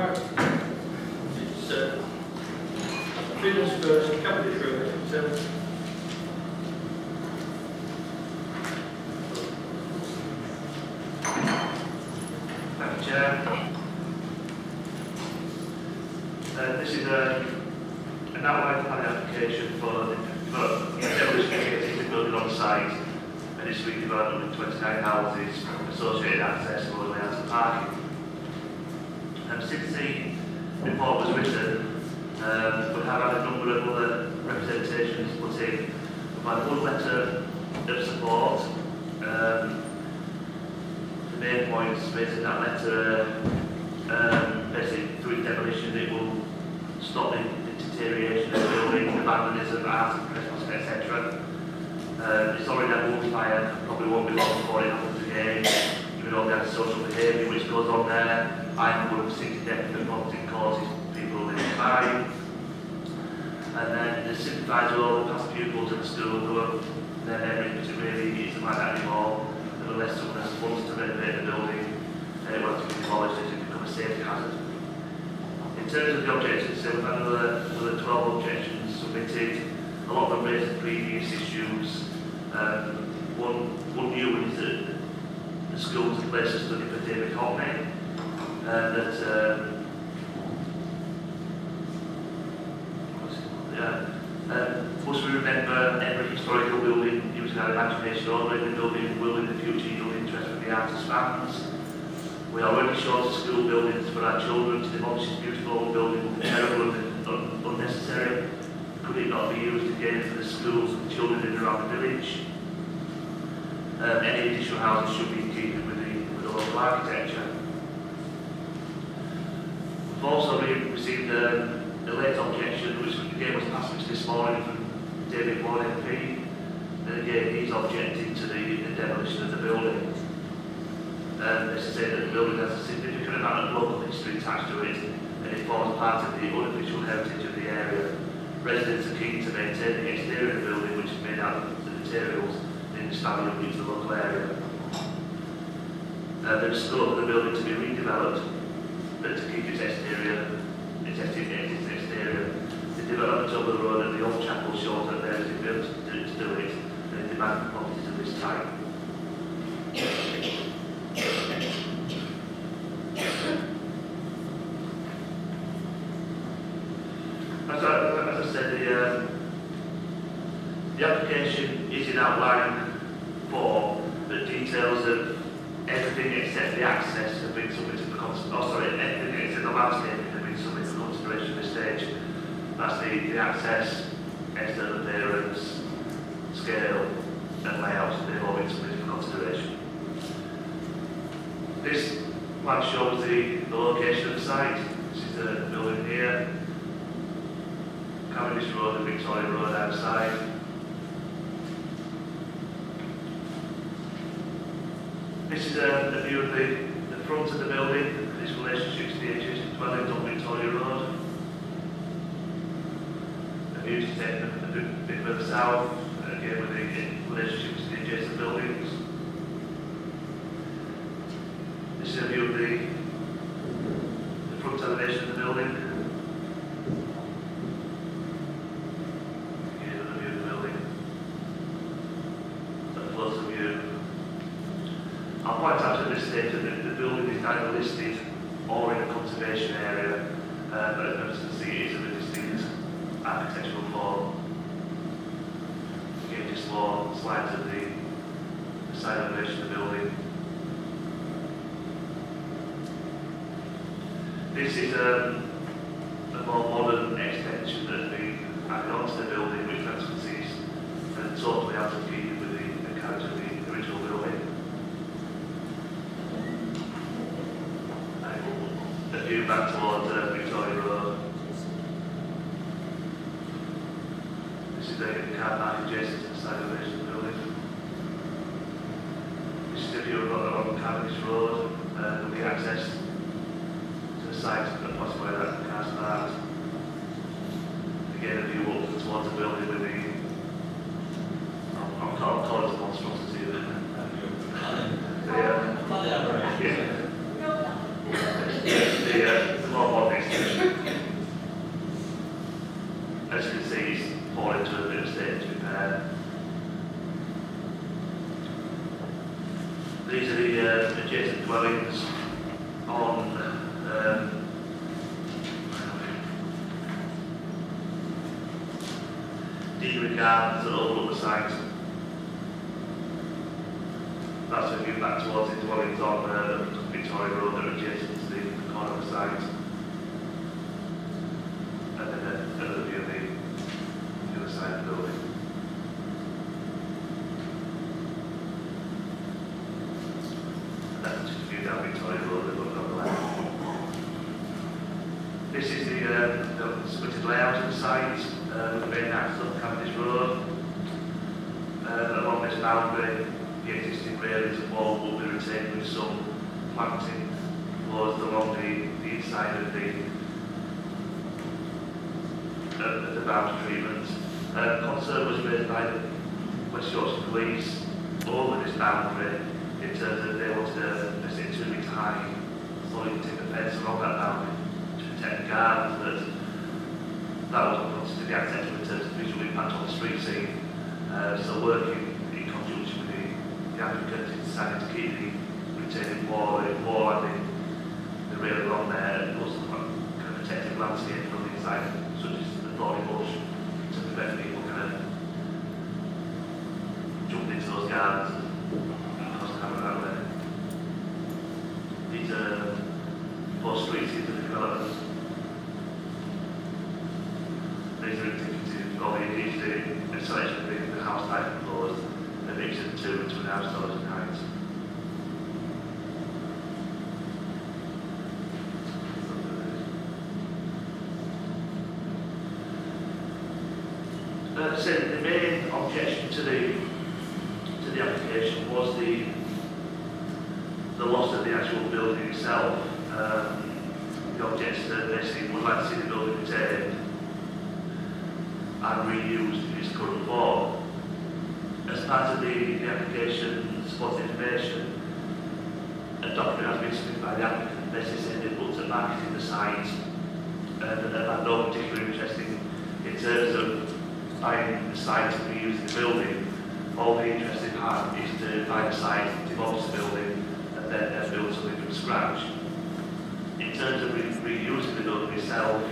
It's Fiddler's First, Cavendish Road. Thank you, Chair. This is an outline planning application for the demolition of the existing building on site and its redevelopment of 29 houses, associated access, roadway and parking. Since the report was written, we have had a number of other representations put in. We've had one letter of support. The main points made in that letter, basically through demolition it will stop the deterioration of the building, the vandalism, art and trespassing, etc. It's already had one fire, probably won't be long before it happens again, even though they have social behaviour which goes on there. I'm one of 60 definite property causes people living by. And then the sympathiser all the past pupils at the school who are their memories, but it really isn't like that anymore. Unless someone has funds to renovate the building, it will have to be demolished as it becomes a safety hazard. In terms of the objections, we've had another 12 objections submitted. A lot of them raised previous issues. One new one is that the school was a place of study for David Hockney, and that must we remember every historical building using our imagination only, the building will in the future yield interest from the artist fans. We are already short of school buildings for our children. To demolish this beautiful old building will be terrible and unnecessary. Could it not be used again for the schools and children in and around the village? Any additional houses should be in keeping with the local architecture. We've also received a late objection, which again was passed this morning from David Ward MP, and again he's objecting to the demolition of the building. This is saying that the building has a significant amount of local history attached to it, and it forms part of the unofficial heritage of the area. Residents are keen to maintain the exterior of the building, which is made out of the materials in this value to the local area. There is scope for the building to be redeveloped, but to keep its exterior. The development over the road at the old chapel shows that there is a built to do it, and the demand for properties of this type. As I said, the application is in outline form, but details of everything except the access have been submitted for consideration. Everything except the landscaping have been submitted for consideration at this stage. That's the access, external appearance, scale, and layouts. They've all been submitted for consideration. This plan shows the location of the site. This is the building here. Cavendish Road and Victoria Road outside. This is a view of the front of the building and its relationship to the adjacent dwellings on Victoria Road. A view to take a bit further south, again with the relationship to the adjacent buildings. This is a view of the front elevation of the building. Here's another view of the building. A closer view. I'll point out at this stage that the building is neither listed or in a conservation area, but as you can see it is of a distinct architectural form. Again, just more slides of the side elevation of the building. This is a more modern extension that has been added onto the building, which as you can see is totally out of keeping with the character of the original building. A view back towards Victoria Road. This is the car park adjacent to the side elevation of the building. This is the view of Cavendish Road, with the access to the site and possibly where that car's parked. Again, a view up towards the building with the, I'll call it a monstrosity. The floorboard next to it. As you can see, it's fallen into a bit of state to repair. These are the adjacent dwellings on Deanery Gardens that overlook the site. That's a view back towards the dwellings on Victoria Road that are adjacent to the corner of the site. And then another view of the other side of the building. And that's just a view down Victoria Road that look on the left. This is the splitted layout of the site, with the main access on Cavendish Road. Along this boundary, the existing railings and wall will be retained with some planting closed along the inside of the boundary treatment. Concern was raised by the West Yorkshire Police over this boundary in terms of they wanted a 6 metre high solid timber fence along that boundary to protect the gardens, but that was not considered the acceptable in terms of visual impact on the street scene. So working in conjunction with the applicant decided to keep the retaining wall and the rail along there, and also kind of protective landscape on the inside, such as the thorny bush, to prevent people kind of jumping into those gardens and causing havoc that way. These are 4 streets into the development. These are indicative of the selection of the house type proposed, a mix of 2 and 2.5 stories in height. So the main objection to the application was the loss of the actual building itself. The objector basically would like to see the building retained and reused in its current form. As part of the application supporting information, a document has been submitted by the applicant basically saying they've looked at marketing the site and have had no particular interest in terms of buying the site and reusing the building. All the interest they have is to buy the site, demolish the building, and then build something from scratch. In terms of reusing the building itself,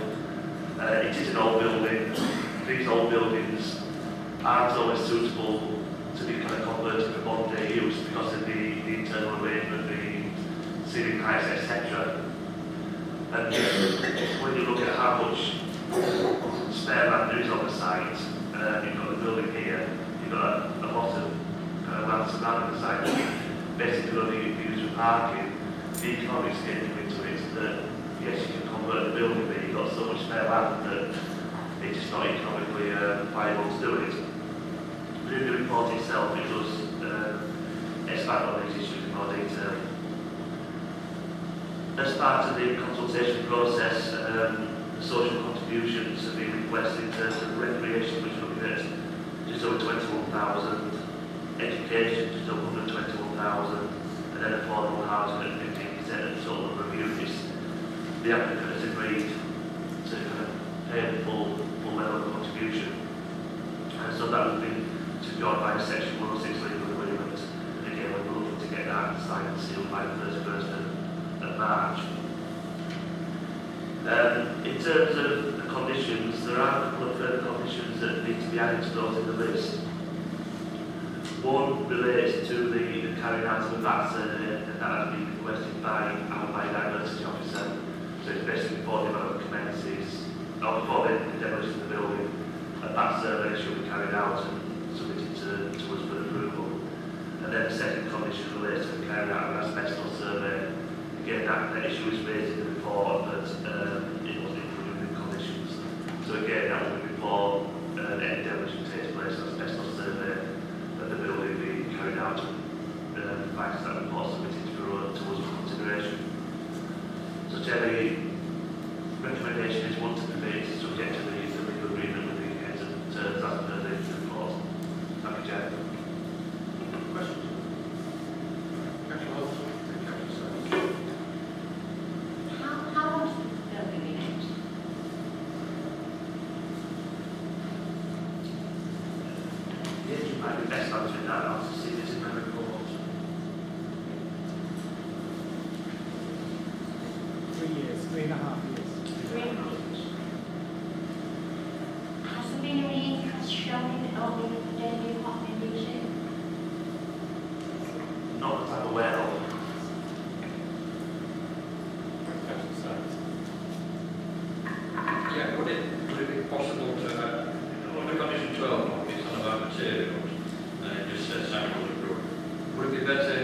it is an old building. These old buildings aren't always suitable to be kind of converted for modern day use because of the internal arrangement, the ceiling heights, etc. And when you look at how much spare land there is on the site, you've got the building here, you've got a lot of kind of land surrounding the site, basically only used for parking. The economics get into it that yes, you can convert the building, but you've got so much spare land that it's just not economically viable to do it. But in the report itself, it does expand on these issues in more detail. As part of the consultation process, social contributions have been requested in terms of recreation, which we're looking at just over 21,000, education just over 121,000, and then affordable housing at 15% of the total number of units. The applicant has agreed to pay the full level of contribution. And so that has been secured by the Section 106 legal agreement. And again, we're looking to get that signed and sealed by the 31st of March. In terms of the conditions, there are a couple of further conditions that need to be added to those in the list. One relates to the carrying out of a VAT survey, and that has been requested by our biodiversity officer. So it's basically before development commences, or before the demolition of the building, a VAT survey should be carried out and submitted to us for approval. And then the second condition relates to the carrying out of an asbestos survey. Again, that issue is raised in the report, but it wasn't included in the conditions. So again, that will be before any demolition takes place, an asbestos survey of the building being carried out, and finds that report submitted to us for consideration. So Jerry, recommendation is one to permit subject to the legal agreement with the heads of terms as per the report. Thank you, Chair. Questions? Councillor Holmes? Councillor Sanders? How long has the that out to see this in the report. 3 years, 3.5 years. Has there been any interest shown in opening the Daily Hutton Museum? Not that I'm aware of. Yeah, would it be possible to, under condition 12, it's on about materials, and it just says samples of wood. Would it be better,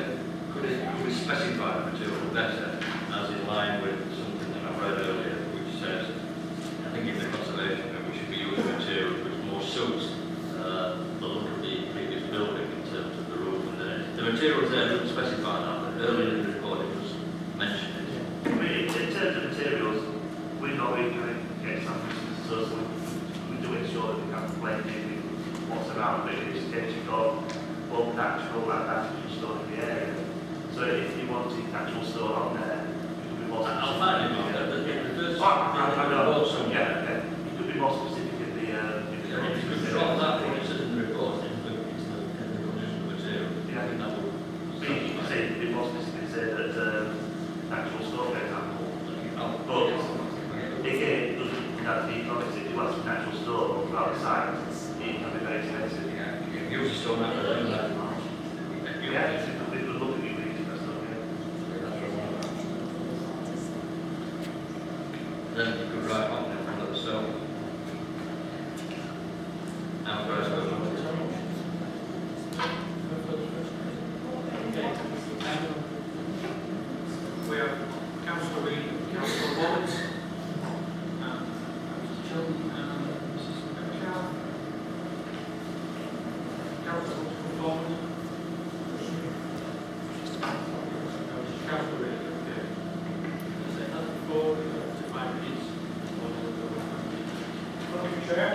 could we specify the material better, as in line with something that I've read earlier, which says, I think in the conservation, that we should be using materials which more suits the look of the previous building in terms of the roof and the materials there doesn't specify that, but earlier in the report it was mentioned. I mean, in terms of materials, we're not really going to get samples, so we do ensure that we can blend in with what's around, but in this case you've got both natural and artificial stone in the area. So if you wanted natural stone on there, you could be more specific. I'll find it, but the first I know, yeah, you could be more specific in the if you could drop that what it says in the report into the condition of material, Yeah. I think that would. So you could say, be more specific, say that natural stone, for example. But again, it doesn't have to be economics. If you want some natural stone throughout the site, it can be very expensive. Use the stone out there, Yeah, it's a good look at you, really, that's not good. then you could write on it under the cell. Now, first, We have Councillor Reid, Councillor Wallace, Chilton, and Mrs. Metcalf. Councillor Wallace, Councillor Reid, okay. As I said before, we have up to 5 minutes. Thank you, Chair.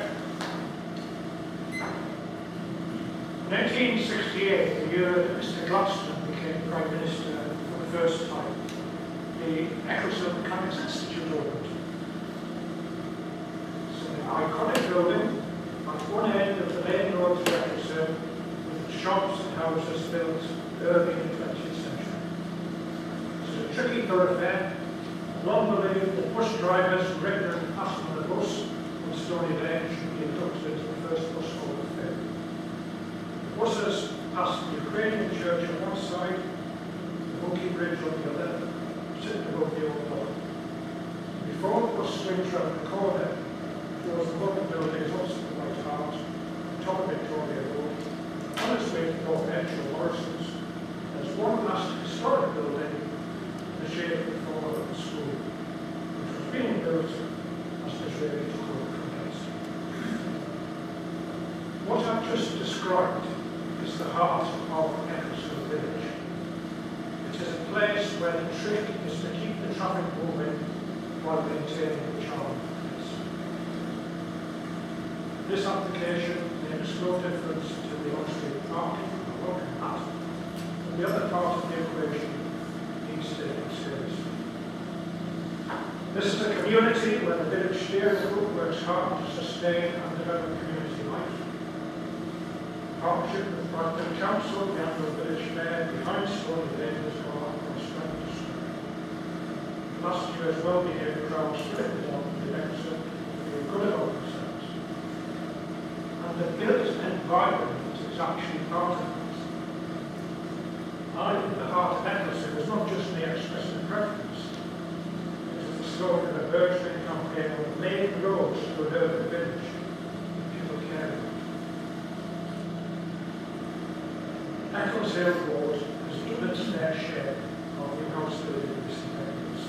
1968, the year that Mr. Gladstone became Prime Minister for the first time, the Eccleston Mechanics Institute opened. It's an iconic building at one end of the main road to Eccleston, with shops and houses built early in the 20th century. It's a tricky thoroughfare. Long believed that bus drivers regularly passing on the bus from Stony Lane should be inducted into the first bus hall of fame. The buses pass the Ukrainian church on one side, the Monkey Bridge on the other, sitting above the old dock. Before the bus swings round the corner, towards the modern buildings opposite the White Hart, top of Victoria Road, on its way to North Edge or Morrison's, there's one last historic building in the shade of the former Hutton School, which was being built as the Israeli took over from Hudson. What I've just described is the heart of Eccleston village. It is a place where the trick is to keep the traffic moving while maintaining the charm of the place. This application makes no difference to the on-street parking or walking path, and the other part of the equation needs taking seriously. This is a community where the village steering group works hard to sustain and develop community life. Partnership with Brighton Council, the annual village fair behind Stony Lane has gone on from strength to strength. Last year's well-behaved crowd split it on the election to feel good about themselves. And the built environment is actually part of this. I think the heart of Eccleston is not just me expressing preference. It is the slogan of a burgeoning campaign on the main roads to an urban village that people care about. Eccles Hill Road has done its fair share of the house building in recent decades,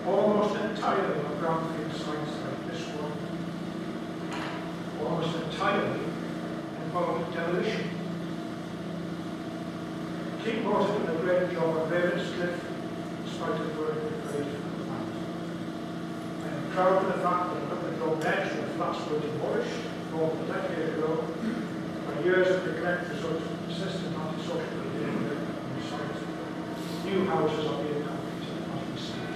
almost entirely on brownfield sites like this one, almost entirely involving demolition. Keep Morton done a great job on Ravenscliffe, in spite of work with very difficult land. I am proud of the fact that I the job edge of flats were demolished more than a decade ago, by years of neglect resulted in persistent antisocial behaviour on the site. New houses are being completed as we speak.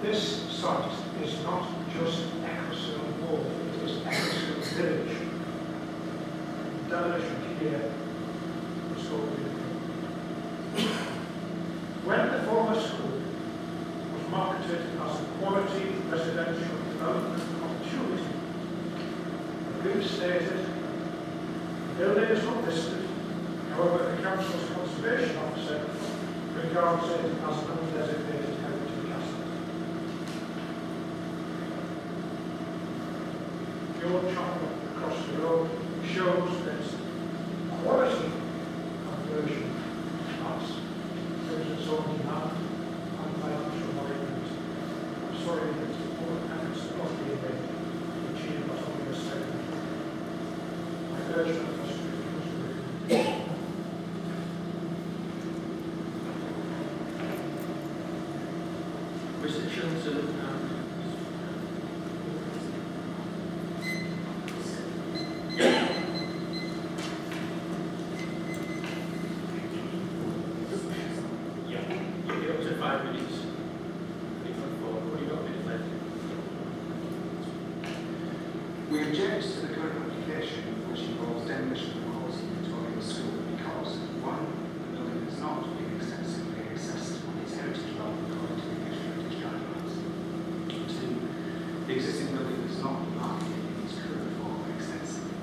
This site is not just Eccleston Ward, it is Eccleston Village. demolition here was going to be. When the former school was marketed as a quality residential development opportunity, the brief stated, the building is not listed, however the council's conservation officer regards it as an undesignated heritage asset. The old chapel across the road shows that quality conversion as there is its own demand and financial alignment. I'm sorry that all efforts are not being made to achieve that obvious segment. I urge that this to be considered. Mr. Johnson you're up to 5 minutes. What do you got minutes left? We object to the current application, which involves demolition of halls in Victoria School, because, one, the building is not being extensively assessed on its heritage value according to the English Heritage Guidelines. Two, the existing building is not marketed in its current form extensively.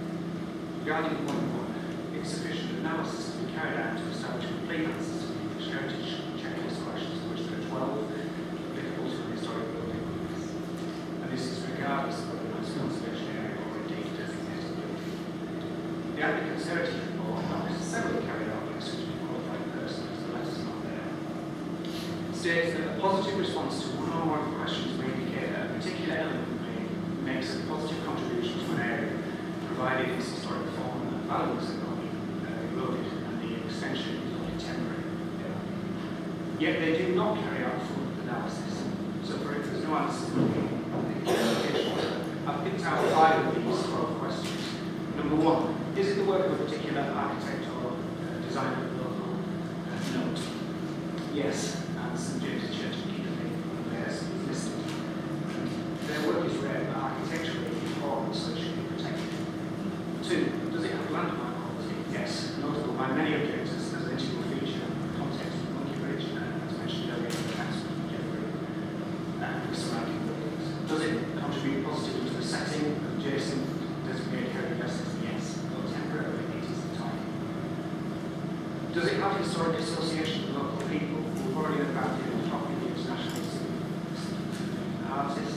Regarding point one, insufficient analysis has been carried out to establish complete answers to the English Heritage checklist questions, of which there are 12 applicable to an historic building. And this is regardless of whether it's conservation area or indeed designated building. The applicant's heritage report not necessarily carried out by a suitably qualified person, as the letter's not there. States that a positive response to one or more questions may indicate that a particular element makes a positive contribution to an area, provided its historic form and values are not eroded and the extension is only temporary. Yet they do not carry out full analysis. So for if there's no answer to the application, I've picked out 5 of these 12 questions. Number 1, is it the work of a particular architect or designer of the local note? Yes, and St James' Church in Keighley, theirs is listed. Their work is rare, but architecturally important, so it should be protected. 2, does it have landmark quality? Yes, notable by many objectors as an integral feature of the context of Monkey Bridge, as mentioned earlier in the council of Jeffrey, and the surrounding buildings. Does it contribute positively to the setting of adjacent designated heritage assets? Yes, though temporarily it is the time. Does it have historic association with local people? We've already heard about the top of the international artist,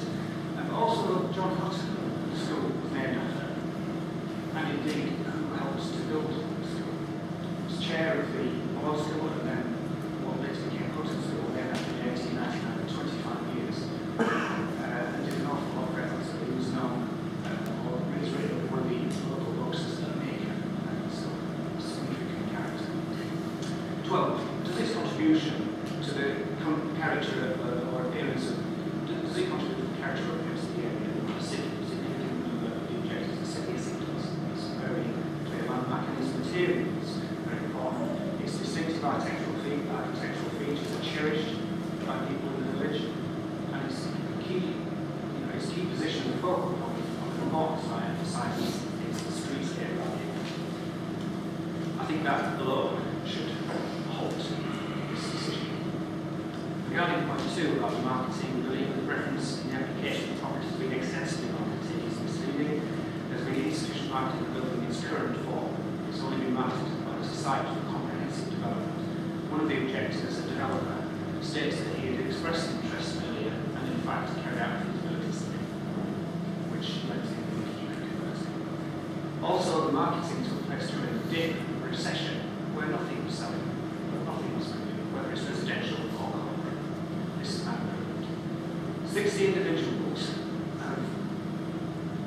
and also John Hutton School was named after, and indeed who helped to build the school. He was chair of the Law School and then what later became Hutton School, then after the 1899 for 25 years, and did an awful lot of efforts. So he was known, or he's written one of the local books as a maker, so a significant character. 12. Does its contribution to the character or appearance of, does it contribute to the character or appearance of the area? A significant number of the objectives said yes it does. It's very clear landmark and its materials very important. Its distinctive architectural features are cherished by people in the village, and its key position, the focal point of the report, so I emphasise it's the streetscape value. I think that alone should halt this decision. Regarding point 2 about the marketing, we believe the reference in the application the property has been extensively marketed is misleading. There's been insufficient marketing of the building in its current form. It's only been marketed as a site for comprehensive development. One of the objectors, a developer, states that he had expressed interest earlier and in fact carried out a feasibility study, which led to him thinking he could convert it. Also, the marketing took place during the dip of the recession, where nothing was selling, nothing was moving, whether it's residential or corporate. This is not relevant. 60 individuals have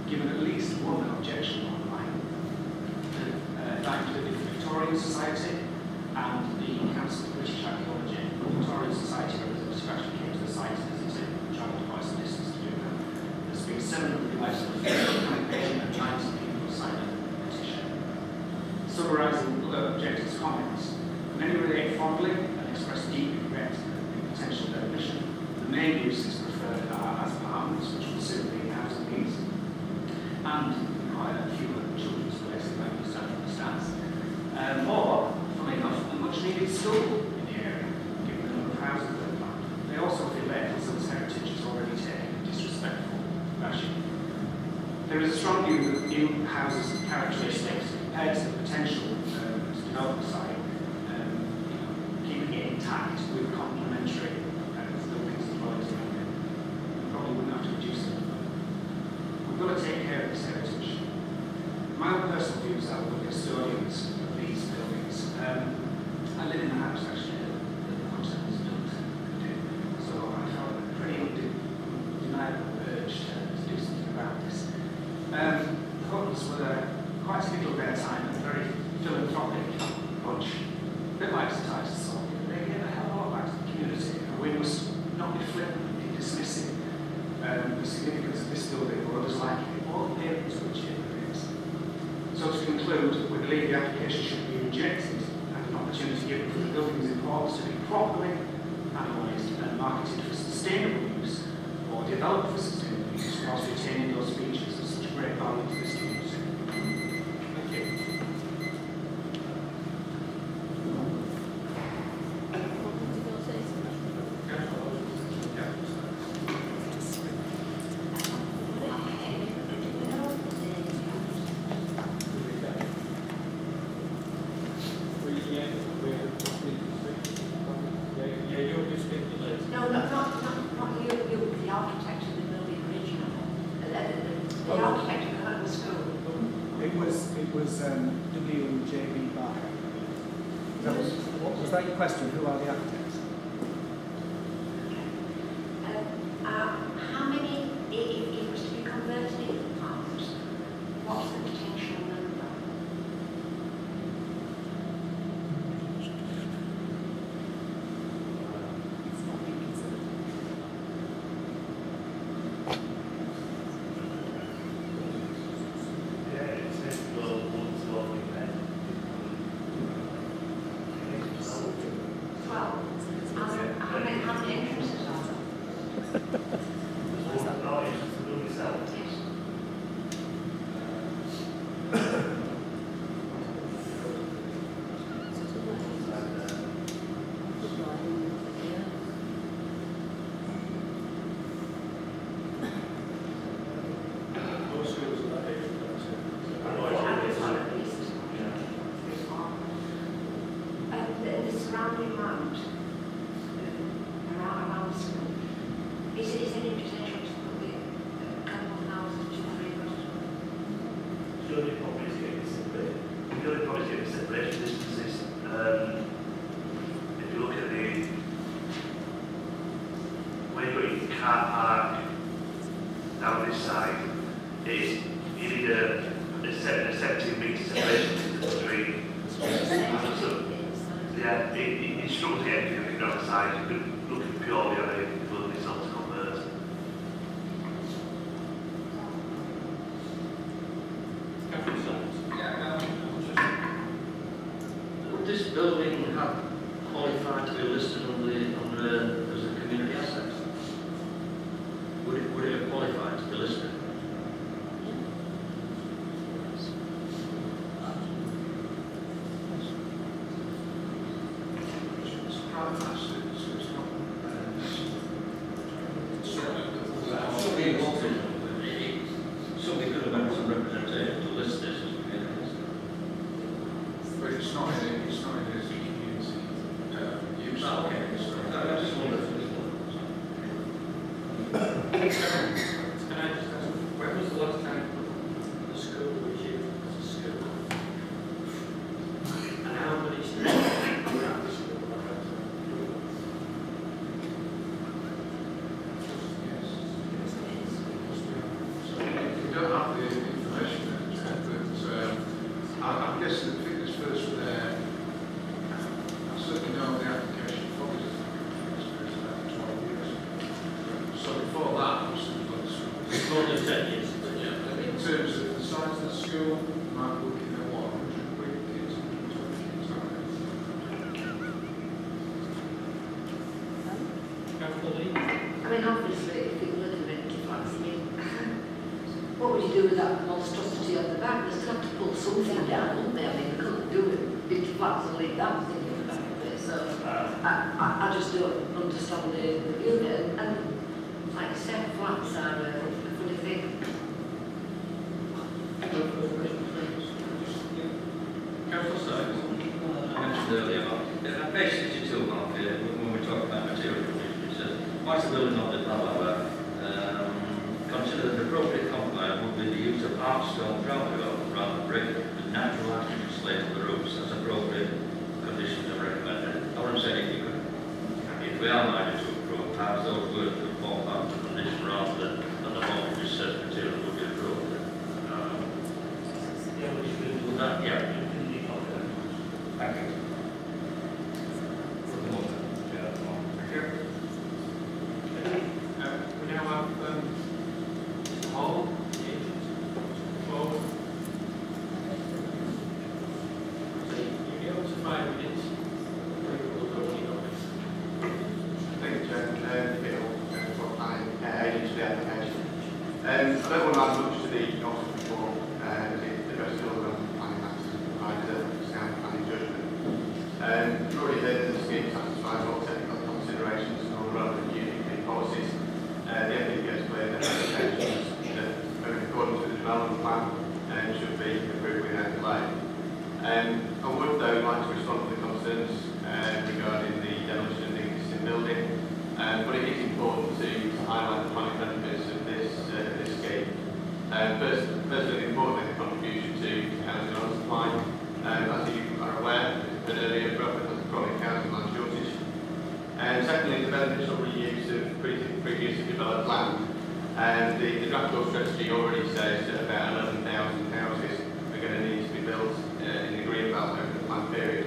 given at least one objection online. That included the Victorian Society and the Council of British Archaeology. The Victorian Society representatives actually came to the site to visit it and travelled quite some distance to do that. There's been 700 letters of campaign and 90 people signed a petition. Summarising other objectives' comments, many relate fondly and express deep regret at the potential demolition. The main uses preferred are as apartments, which would suit the housing needs, and quite a few children's places like the new houses and characteristics compared to the potential to develop the site, keeping it intact with complementary buildings and dwellings around it. We probably wouldn't have to reduce it. We've got to take care of this heritage. My own personal views are we're custodians of these buildings. I live in the house actually that the hotel was built, so I felt a pretty undeniable urge to do something about this. The Huttons were quite typical of their time, a very philanthropic bunch, a bit like Styles sort. They gave a hell of a lot back to the community, and we must not be flippant and dismissing the significance of this building or others like it, or the areas which it is. So to conclude, we believe the application should be rejected and an opportunity given for the building's importance to be properly analysed and marketed for sustainable use or developed for sustainable use whilst retaining those features of such great value to this community. Thank you. No, not you, the architect of the building originally. The architect of the Hutton School. It was W.J.B. Barker. Was that your question? Who are the architects? How many, if it was to be converted into apartments, what's the potential number? How many entrances are there? The surrounding land around the school, is there any potential to put a couple of houses, 2 or 3 houses? The only problem is getting separation distances. If you look at the where you've got your car park down this side, you need a 17-metre separation distance between. Yeah, it struggles to get anything on the side. You've been looking purely at the building itself to convert. Would this building have qualified to be listed on the as a community asset? Would it have qualified to be listed? Somebody could have had some representation to list this as a community asset. But it's not in his community use. Oh, okay. I just wondered. Can I just ask, when was the last time the school was used as a school? And how many students were at the school? We don't have the information there, but I'm guessing the fitness first were there. I certainly know the application probably was about 12 years. So before that, was More than 10 years. in terms of the size of the school, you might be looking at what, 100 kids, 120 kids, Councillor Lee? I mean, obviously, if it were to rent flats, what would you do with that monstrosity on the back? They still have to pull something down, wouldn't they? I mean, they couldn't do it big flats and leave that thing in the back of it. So I just don't understand the view of it. And like I said, flats are a funny thing. price of building on this, blah, blah, blah. Consider that appropriate compromise would be the use of art stone ground development rather than brick with natural artificial slate on the roofs as appropriate conditions are recommended. All I'm saying, if we are minded to approve, perhaps those words would form part of the condition rather than at the moment just says material would be approved. Yeah, we should do That, yeah. Thank you. We now have Mr. Hall, the agent, forward. So you go to 5 minutes. We'll go on your office. Thank you, Chair. For planning agency application. I don't want to add much to the office before the address all the planning matters provided a sound planning judgment. You've already heard that the scheme satisfies all technical considerations and all the relevant UDP policies. The FD gets clear that applications that are in accordance with the development plan should be approved without delay. I would though like to respond to the concerns regarding the demolition of the existing building, but it is important to highlight the planning benefits of this scheme. Firstly, importantly, the contribution to housing on supply. As you are aware, an earlier problem has a chronic housing land shortage. Secondly, the beneficial reuse of previously developed land. The draft law strategy already says that about 11,000 houses are going to need to be built in the green belt over the planned period.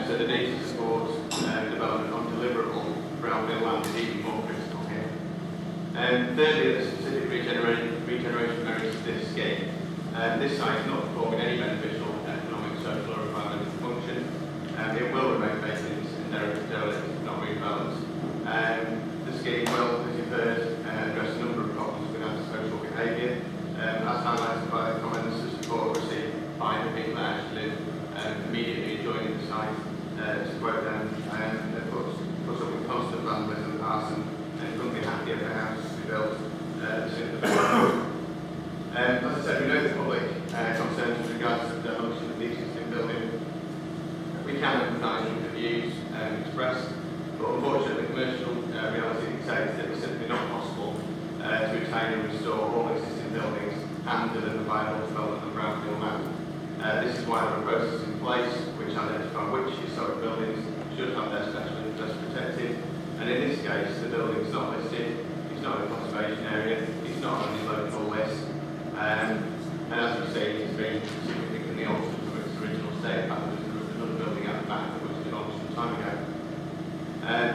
So the need to support development on deliverable brownfield land is even more critical here. Thirdly, the specific regeneration merits of this scheme. This site is not performing any beneficial economic, social or environmental function. It will remain vacant and derelict, not rebalanced. The scheme will, as you've heard, address a number of problems with antisocial behaviour. As highlighted by the comments, the support received by the people that actually live immediately adjoining the site, to quote them, puts up with constant vandalism and arson, and couldn't be happier for houses to be built as soon as possible. As I said, we know the public concerns with regards to the demolition of the existing building. We can empathise with the views expressed, but unfortunately commercial reality dictates that it's simply not possible to retain and restore all existing buildings and deliver viable development of brownfield land. This is why there are processes in place which identify which historic buildings should have their special interest protected, and in this case the building is not listed, it's not in a conservation area, it's not on any local list, and as we've seen, it's been significantly altered from its original state. In fact, there was another building at the back that was demolished some time ago.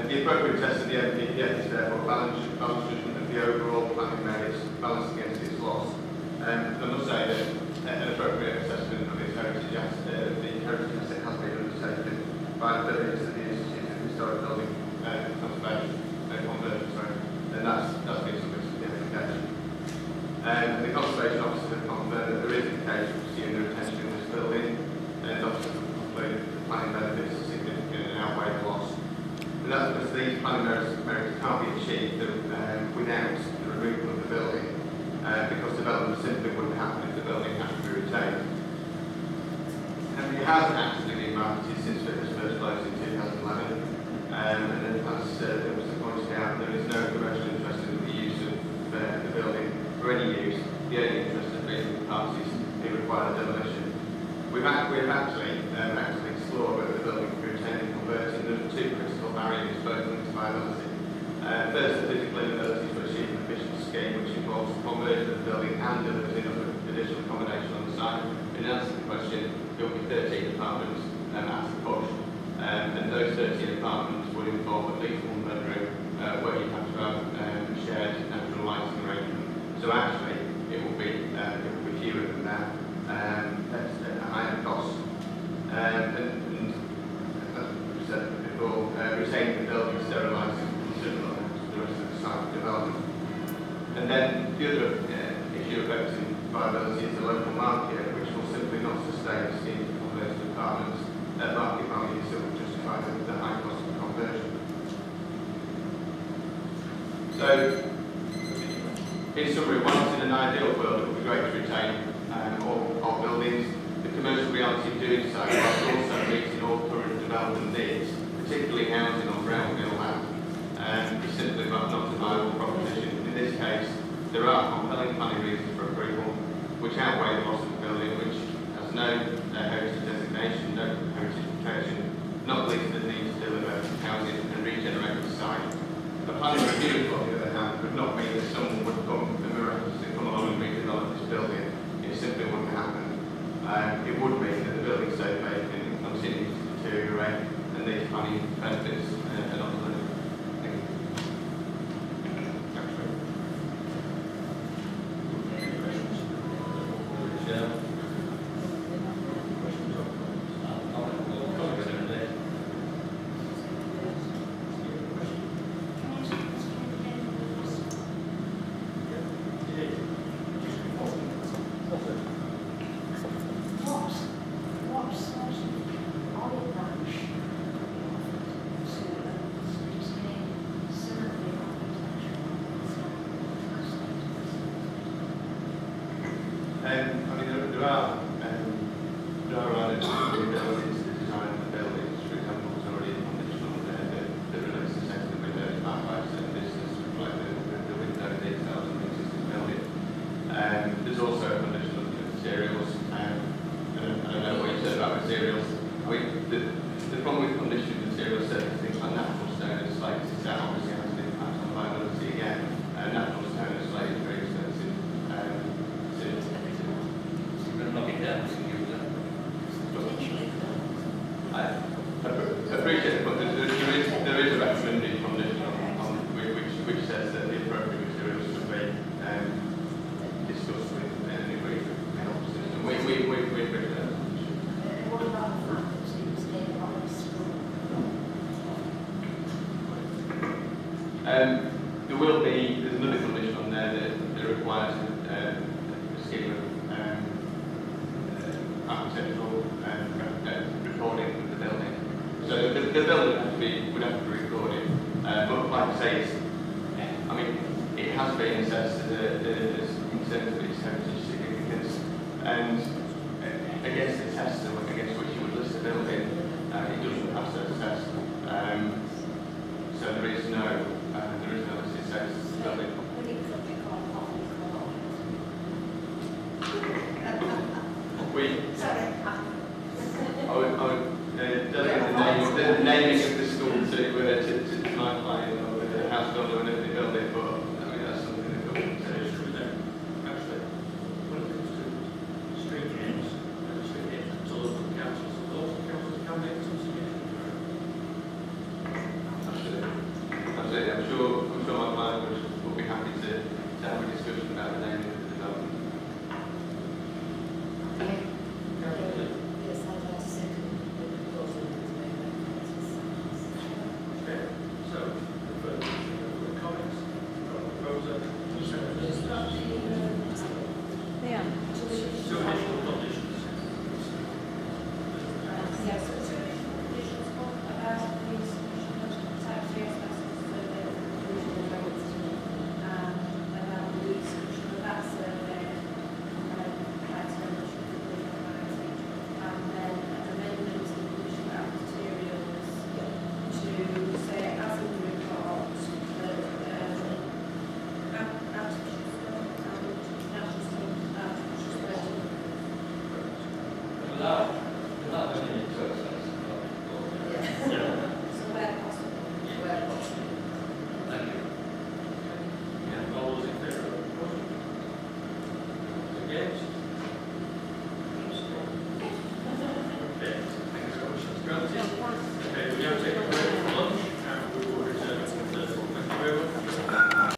The appropriate test of the MPPF is therefore balance judgment of the overall planning merits balanced against its loss. I must say that an appropriate assessment of its heritage asset, the heritage asset has been undertaken by the buildings of the Institute of Historic Building Conservation Conversion, and that's been submitted to the application. The Conservation Officer has confirmed that there is a case for pursuing the retention of this building, and the officer has concluded that the planning benefits are significant and outweigh the loss. And that's because these planning merits can't be achieved without the removal of the building, because development simply wouldn't happen if the building had to be retained. It has actively been marketed since it was first closed in 2011, and then as it was pointed out, there is no commercial interest in the use of the building for any use. The only interest has been in the parties who require demolition. We've actually actively explored whether the building can be retained and converted, and there are two critical barriers both linked to viability. First, the physical inability to achieve an efficient scheme which involves conversion of the building and delivers enough additional accommodation on the site. In answer to the question, there will be 13 apartments at the push, and those 13 apartments would involve at least one bedroom where you have to have shared natural lighting arrangement. So actually, it will be fewer than that at a higher cost. And as we said before, retaining the building, sterilising, considerable to the rest of the site development. And then the other issue affecting viability is the local market, which will simply not sustain the scheme to convert to apartments at market value, so will justify the high cost of conversion. So, in summary, whilst in an ideal world it would be great to retain all buildings, the commercial reality of doing so, whilst also meeting all current development needs, particularly housing on brownfield land, is simply not there are compelling planning reasons for approval, which outweigh the loss of the building, which has no heritage designation, no heritage protection, not least the need to deliver housing and regenerate the site. A planning review, on the other hand, would not mean that someone would come and miraculously come along and redevelop this building. It simply wouldn't happen. It would mean that the building stayed vacant and continues to deteriorate, and these planning benefits are not delivered. Thank you. Yeah. What sort of olive branch to retain some of the architectural I mean, there are other abilities to design the buildings. For example, there's already a condition on there that relates to setting the windows back by a certain distance to reflect the window details of the existing building. There's also a condition looking at materials. I don't know what you said about materials. I mean, the problem with conditioned materials is things like natural stone and slate. That obviously has an impact on viability again. Natural stone and slate is very expensive. Knock it down, so you I appreciate it, but there is a recommended condition on which says that the appropriate materials should be discussed with and agreed with the health system. We agree with that. what about the fact that it was named on the school? There's another condition on there that requires a scheme of architectural recording of the building. So the building would have to be recorded. But like I say, it has been assessed in terms of its heritage significance, and against the test against which you would list the building, it doesn't pass those tests. So there is no list that says the building. Sorry. I would delegate the naming of the school to my client or the house builder and everything building, but that's something that government says. Actually, when it comes to street names, to local councils can make some suggestions. Absolutely. I'm sure my client would be happy to have a discussion about the naming of the development. Yes, I'd like to second the proposal that was made by Councillor Sanders. Okay, so, further comments from the proposer? Yeah. Two additional conditions. Yes, so two additional conditions about the submission of tax asbestos survey of the original roads, about the submission of that survey, criteria and then an amendment to the condition about materials to say, as in the report, that artificial stone and natural stone and artificial stone. Without any process. So where possible. Where possible. Thank you. And all those in favour of the proposal? Against?